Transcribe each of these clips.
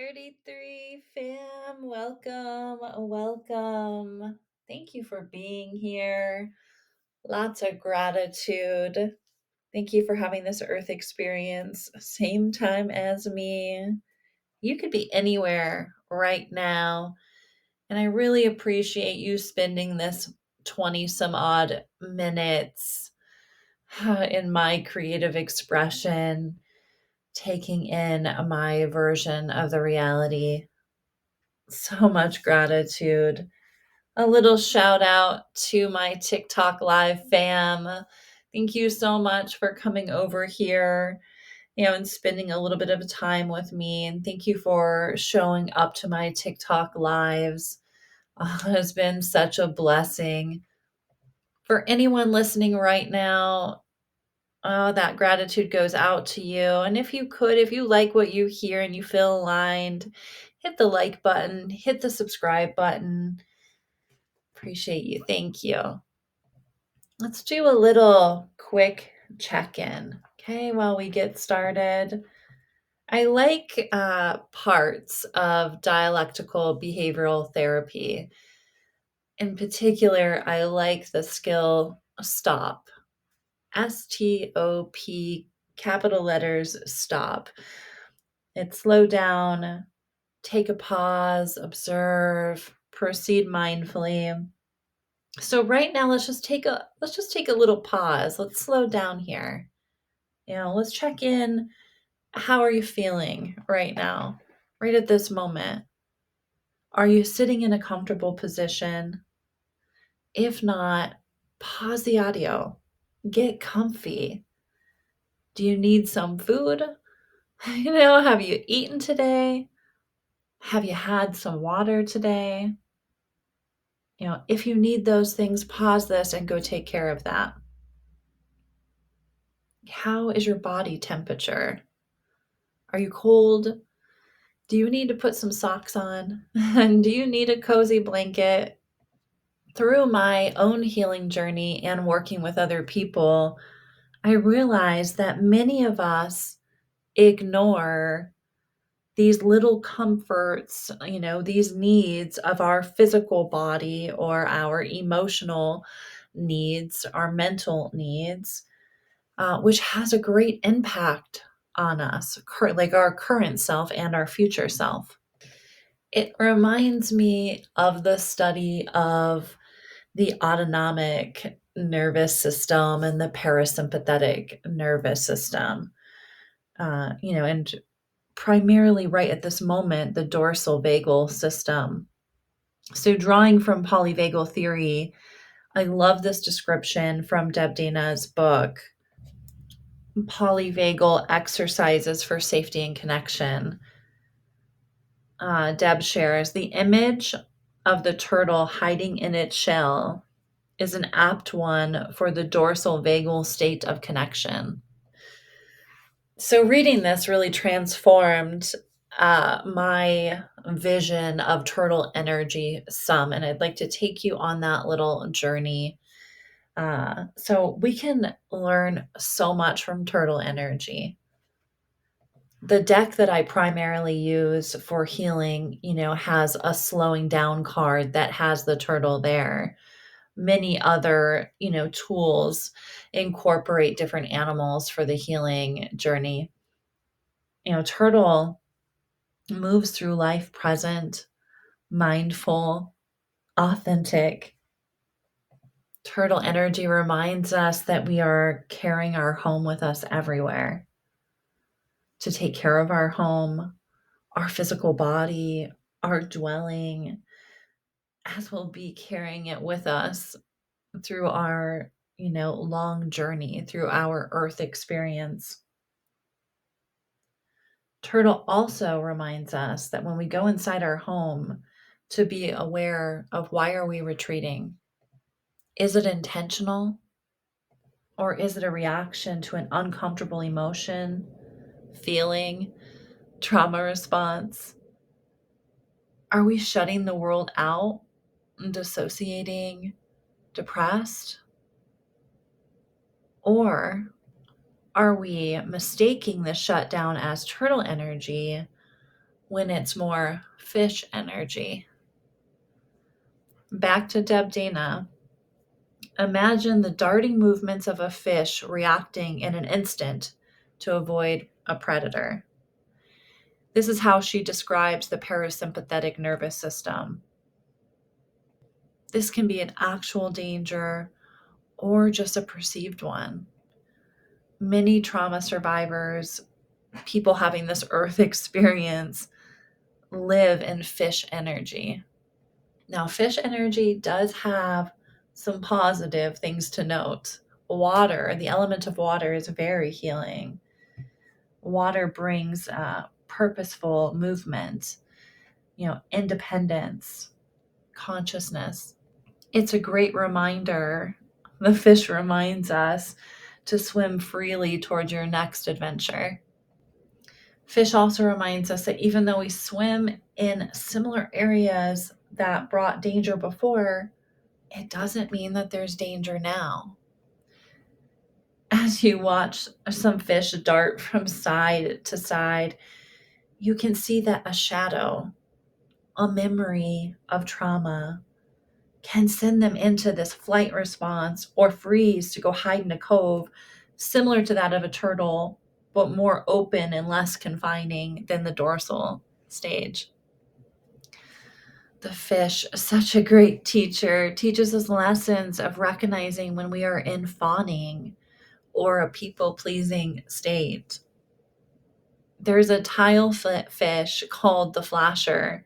33 fam, welcome. Thank you for being here. Lots of gratitude. Thank you for having this earth experience, same time as me. You could be anywhere right now, and I really appreciate you spending this 20 some odd minutes in my creative expression, taking in my version of the reality. So much gratitude. A little shout out to my TikTok live fam. Thank you so much for coming over here, and spending a little bit of time with me. And thank you for showing up to my TikTok lives. It has been such a blessing. For anyone listening right now, that gratitude goes out to you. And if you like what you hear and you feel aligned, hit the like button, hit the subscribe button. Appreciate you. Thank you. Let's do a little quick check-in, okay, while we get started. I like parts of dialectical behavioral therapy. In particular, I like the skill stop. STOP, capital letters, stop. It's slow down, take a pause, observe, proceed mindfully. So right now let's just take a little pause. Let's slow down here. Let's check in. How are you feeling right now? Right at this moment? Are you sitting in a comfortable position? If not, pause the audio. Get comfy. Do you need some food? Have you eaten today? Have you had some water today? If you need those things, pause this and go take care of that. How is your body temperature? Are you cold? Do you need to put some socks on? And do you need a cozy blanket? Through my own healing journey and working with other people, I realized that many of us ignore these little comforts, these needs of our physical body or our emotional needs, our mental needs, which has a great impact on us, like our current self and our future self. It reminds me of the study of the autonomic nervous system and the parasympathetic nervous system, and primarily right at this moment, the dorsal vagal system. So, drawing from polyvagal theory, I love this description from Deb Dana's book, Polyvagal Exercises for Safety and Connection. Deb shares the image of the turtle hiding in its shell is an apt one for the dorsal vagal state of connection. So, reading this really transformed my vision of turtle energy some, and I'd like to take you on that little journey. So, we can learn so much from turtle energy. The deck that I primarily use for healing, has a slowing down card that has the turtle there. Many other, tools incorporate different animals for the healing journey. Turtle moves through life present, mindful, authentic. Turtle energy reminds us that we are carrying our home with us everywhere. To take care of our home, our physical body, our dwelling, as we'll be carrying it with us through our, long journey, through our earth experience. Turtle also reminds us that when we go inside our home, to be aware of why are we retreating? Is it intentional? Or is it a reaction to an uncomfortable emotion, feeling, trauma response? Are we shutting the world out, dissociating, depressed? Or are we mistaking the shutdown as turtle energy when it's more fish energy. Back to Debdina. Imagine the darting movements of a fish reacting in an instant to avoid a predator. This is how she describes the parasympathetic nervous system. This can be an actual danger or just a perceived one. Many trauma survivors, people having this earth experience, live in fish energy. Now, fish energy does have some positive things to note. Water, the element of water, is very healing. Water brings purposeful movement, independence, consciousness. It's a great reminder. The fish reminds us to swim freely towards your next adventure. Fish also reminds us that even though we swim in similar areas that brought danger before, it doesn't mean that there's danger now. As you watch some fish dart from side to side, you can see that a shadow, a memory of trauma, can send them into this flight response or freeze to go hide in a cove, similar to that of a turtle, but more open and less confining than the dorsal stage. The fish, such a great teacher, teaches us lessons of recognizing when we are in fawning or a people-pleasing state. There's a tile fish called the flasher,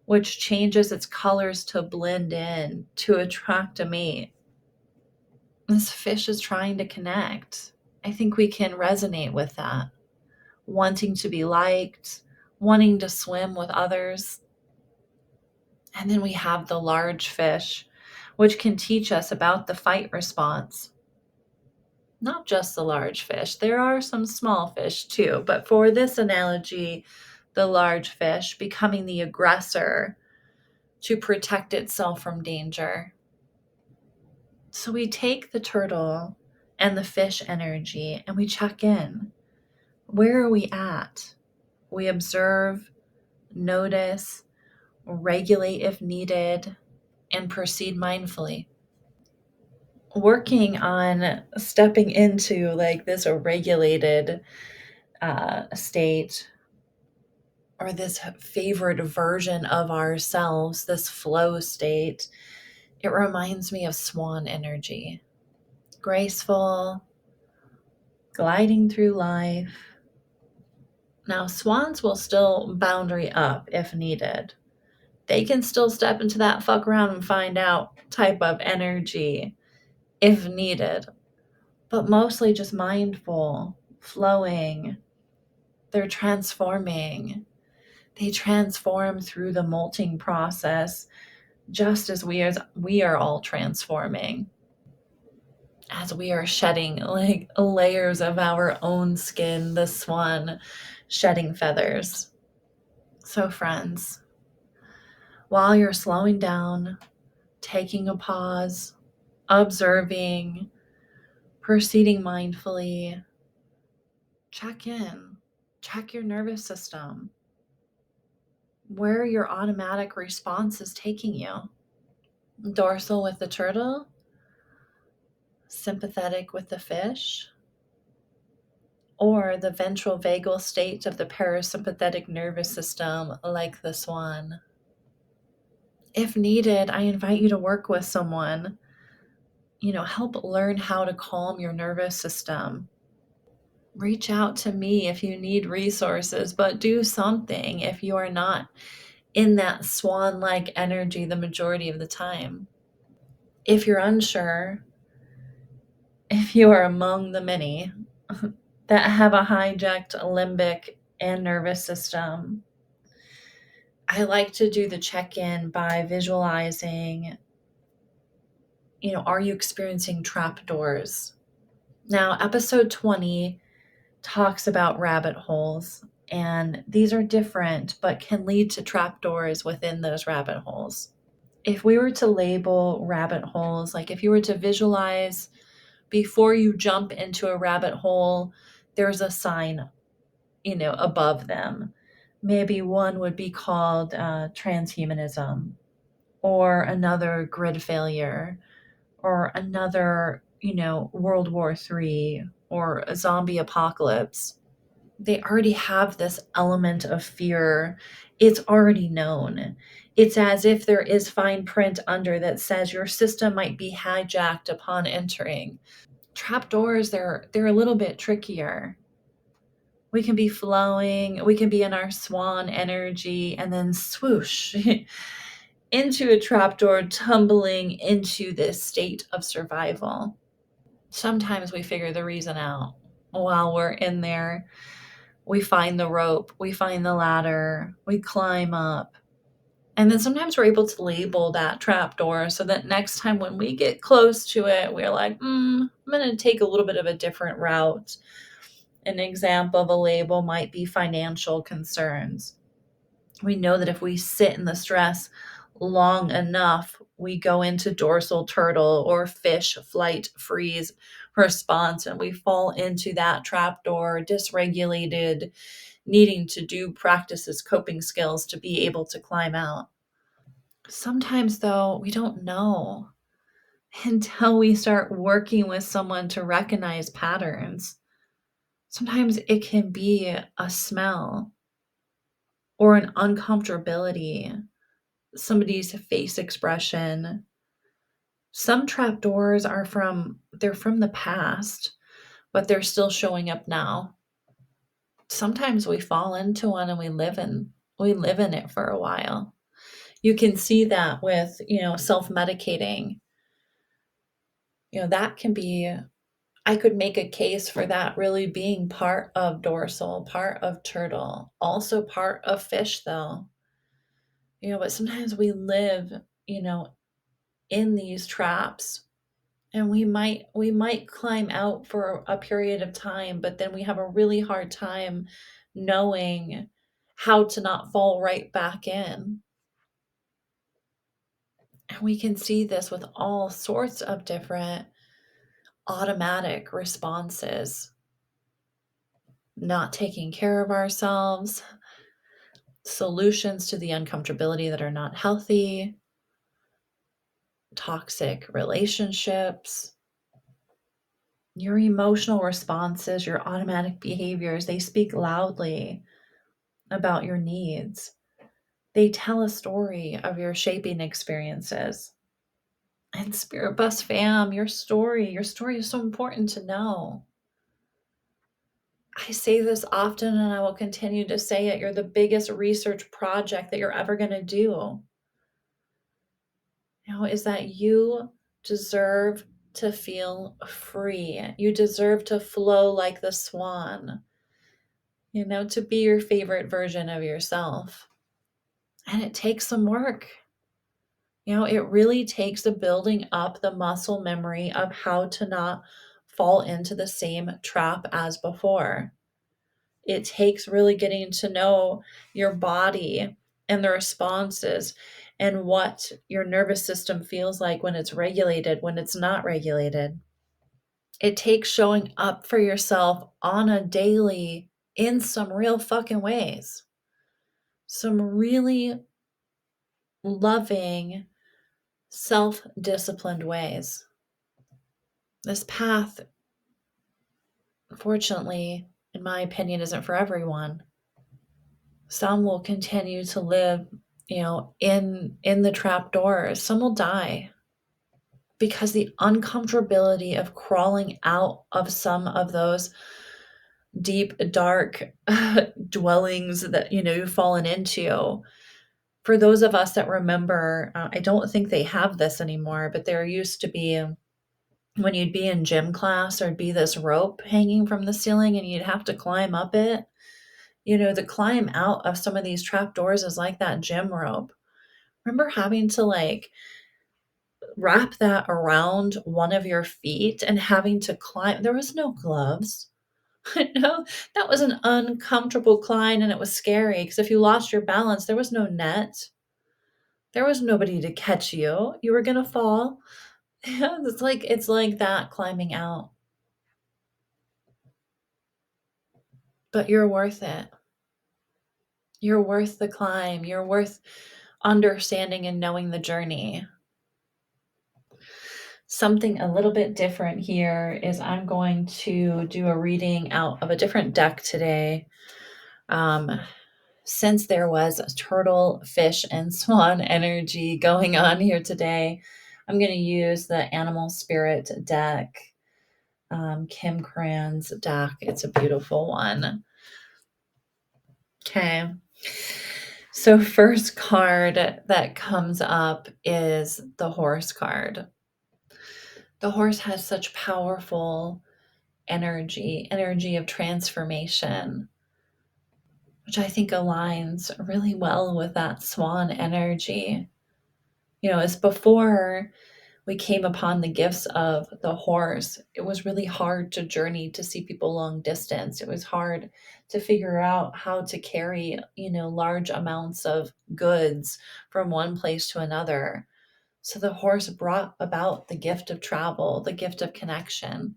which changes its colors to blend in to attract a mate. This fish is trying to connect. I think we can resonate with that. Wanting to be liked, wanting to swim with others. And then we have the large fish, which can teach us about the fight response. Not just the large fish, there are some small fish too, but for this analogy, the large fish becoming the aggressor to protect itself from danger. So we take the turtle and the fish energy and we check in. Where are we at? We observe, notice, regulate if needed, and proceed mindfully. Working on stepping into like this regulated state, or this favored version of ourselves, this flow state, it reminds me of swan energy. Graceful, gliding through life. Now, swans will still boundary up if needed. They can still step into that fuck around and find out type of energy if needed, but mostly just mindful, flowing. They're transforming. They transform through the molting process, just as we are all transforming, as we are shedding like layers of our own skin, the swan shedding feathers. So friends, while you're slowing down, taking a pause, observing, proceeding mindfully, check in, check your nervous system, where your automatic response is taking you. Dorsal with the turtle, sympathetic with the fish, or the ventral vagal state of the parasympathetic nervous system like the swan. If needed, I invite you to work with someone, help learn how to calm your nervous system. Reach out to me if you need resources, but do something if you are not in that swan-like energy the majority of the time. If you're unsure, if you are among the many that have a hijacked limbic and nervous system, I like to do the check-in by visualizing, are you experiencing trapdoors? Now, episode 20 talks about rabbit holes, and these are different but can lead to trapdoors within those rabbit holes. If we were to label rabbit holes, like if you were to visualize before you jump into a rabbit hole, there's a sign, above them Maybe one would be called transhumanism, or another grid failure, or another, World War III, or a zombie apocalypse. They already have this element of fear. It's already known. It's as if there is fine print under that says your system might be hijacked upon entering. Trapdoors, they're a little bit trickier. We can be flowing, we can be in our swan energy, and then swoosh into a trapdoor, tumbling into this state of survival. Sometimes we figure the reason out while we're in there. We find the rope, we find the ladder, we climb up. And then sometimes we're able to label that trapdoor so that next time when we get close to it, we're like, I'm going to take a little bit of a different route. An example of a label might be financial concerns. We know that if we sit in the stress long enough, we go into dorsal turtle or fish flight freeze response, and we fall into that trapdoor, dysregulated, needing to do practices, coping skills to be able to climb out. Sometimes, though, we don't know until we start working with someone to recognize patterns. Sometimes it can be a smell or an uncomfortability, somebody's face expression. Some trapdoors they're from the past, but they're still showing up now. Sometimes we fall into one and we live in it for a while. You can see that with, self-medicating. That can be, I could make a case for that really being part of dorsal, part of turtle, also part of fish though. But sometimes we live, you know, in these traps, and we might climb out for a period of time, but then we have a really hard time knowing how to not fall right back in. And we can see this with all sorts of different automatic responses. Not taking care of ourselves, solutions to the uncomfortability that are not healthy, toxic relationships, your emotional responses, your automatic behaviors, they speak loudly about your needs. They tell a story of your shaping experiences. And Spirit Bus fam, your story is so important to know. I say this often and I will continue to say it. You're the biggest research project that you're ever going to do. Is that you deserve to feel free. You deserve to flow like the swan, to be your favorite version of yourself. And it takes some work. It really takes the building up the muscle memory of how to not fall into the same trap as before. It takes really getting to know your body and the responses and what your nervous system feels like when it's regulated, when it's not regulated. It takes showing up for yourself on a daily in some real fucking ways. Some really loving, self-disciplined ways. This path, unfortunately, in my opinion, isn't for everyone. Some will continue to live, in the trapdoors. Some will die because the uncomfortability of crawling out of some of those deep, dark dwellings that, you've fallen into. For those of us that remember, I don't think they have this anymore, but there used to be, when you'd be in gym class, there'd be this rope hanging from the ceiling and you'd have to climb up it. The climb out of some of these trap doors is like that gym rope. Remember having to wrap that around one of your feet and having to climb? There was no gloves. No, that was an uncomfortable climb and it was scary because if you lost your balance, there was no net. There was nobody to catch you. You were gonna fall. It's like that climbing out. But you're worth it. You're worth the climb. You're worth understanding and knowing the journey. Something a little bit different here is I'm going to do a reading out of a different deck today. Since there was a turtle, fish, and swan energy going on here today, I'm going to use the Animal Spirit deck, Kim Cran's deck. It's a beautiful one. Okay. So, first card that comes up is the horse card. The horse has such powerful energy of transformation, which I think aligns really well with that swan energy. As before we came upon the gifts of the horse, it was really hard to journey to see people long distance. It was hard to figure out how to carry, large amounts of goods from one place to another. So the horse brought about the gift of travel, the gift of connection.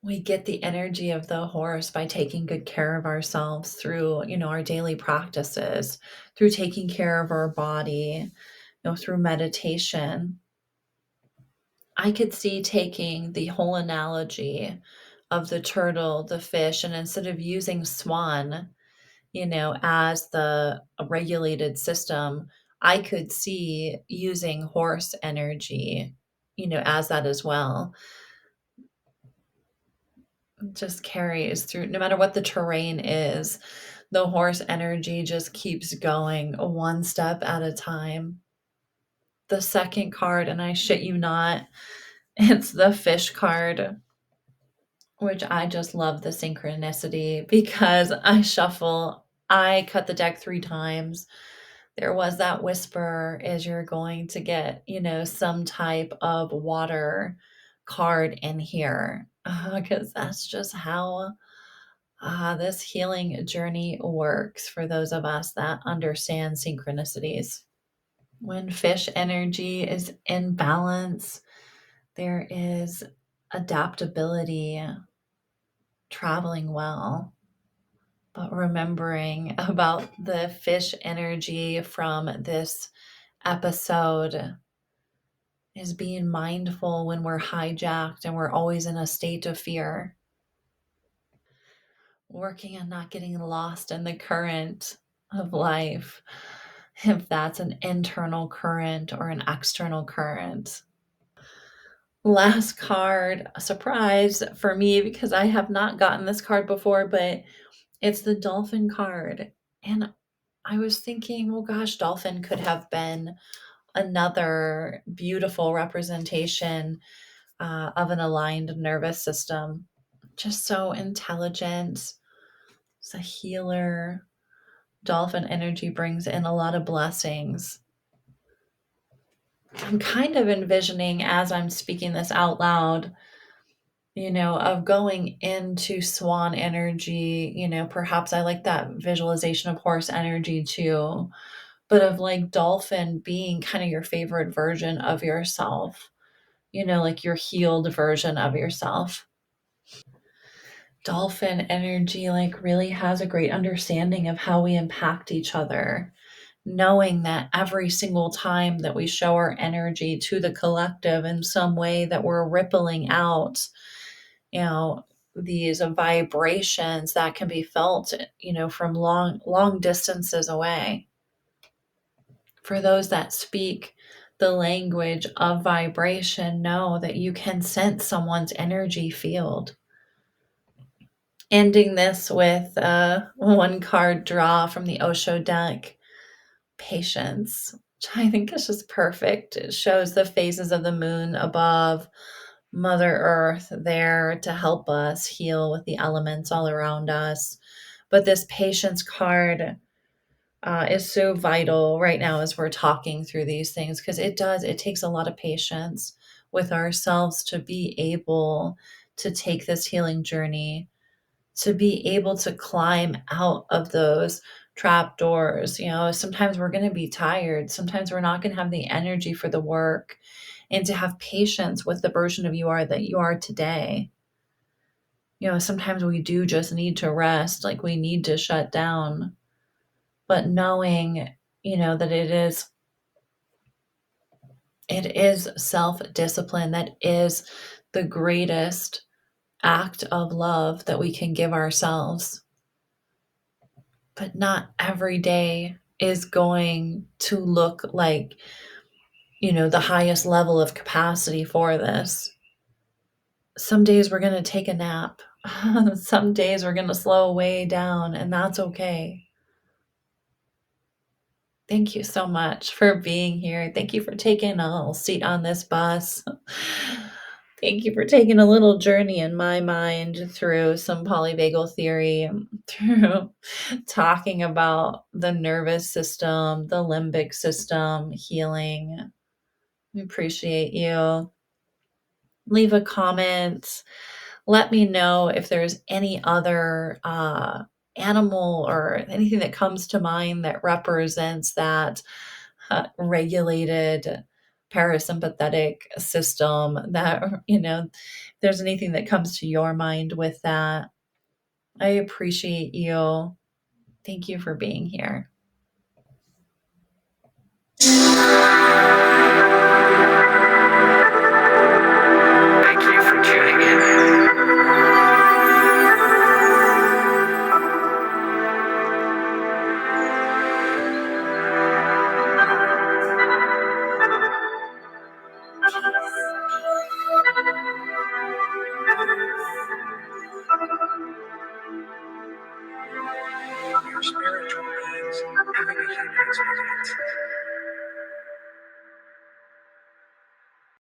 We get the energy of the horse by taking good care of ourselves through, our daily practices, through taking care of our body, through meditation. I could see taking the whole analogy of the turtle, the fish, and instead of using swan, as the regulated system, I could see using horse energy, as that as well. It just carries through, no matter what the terrain is, the horse energy just keeps going one step at a time. The second card, and I shit you not, it's the fish card, which I just love the synchronicity because I cut the deck 3 times. There was that whisper as you're going to get, some type of water card in here, because that's just how this healing journey works for those of us that understand synchronicities. When fish energy is in balance, there is adaptability, traveling well, but remembering about the fish energy from this episode is being mindful when we're hijacked and we're always in a state of fear. Working on not getting lost in the current of life, if that's an internal current or an external current. Last card, a surprise for me because I have not gotten this card before, but it's the dolphin card. And I was thinking, well, gosh, dolphin could have been another beautiful representation of an aligned nervous system. Just so intelligent. It's a healer. Dolphin energy brings in a lot of blessings. I'm kind of envisioning as I'm speaking this out loud, of going into swan energy, perhaps I like that visualization of horse energy too, but of like dolphin being kind of your favorite version of yourself, like your healed version of yourself. Dolphin energy like really has a great understanding of how we impact each other, knowing that every single time that we show our energy to the collective in some way that we're rippling out, these vibrations that can be felt, from long distances away. For those that speak the language of vibration, know that you can sense someone's energy field. Ending this with one card draw from the Osho deck, Patience, which I think is just perfect. It shows the phases of the moon above, Mother Earth there to help us heal with the elements all around us. But this patience card is so vital right now as we're talking through these things because it takes a lot of patience with ourselves to be able to take this healing journey, to be able to climb out of those trap doors. Sometimes we're going to be tired. Sometimes we're not going to have the energy for the work, and to have patience with the version of you are that you are today. Sometimes we do just need to rest, like we need to shut down. but knowing, that it is self-discipline that is the greatest act of love that we can give ourselves. But not every day is going to look like, the highest level of capacity for this. Some days we're going to take a nap. Some days we're going to slow way down, and that's okay. Thank you so much for being here. Thank you for taking a little seat on this bus. Thank you for taking a little journey in my mind through some polyvagal theory, through talking about the nervous system, the limbic system, healing. I appreciate you. Leave a comment. Let me know if there's any other animal or anything that comes to mind that represents that regulated parasympathetic system, that, if there's anything that comes to your mind with that. I appreciate you. Thank you for being here. Thank you for tuning in. Your spiritual beings having a human experience.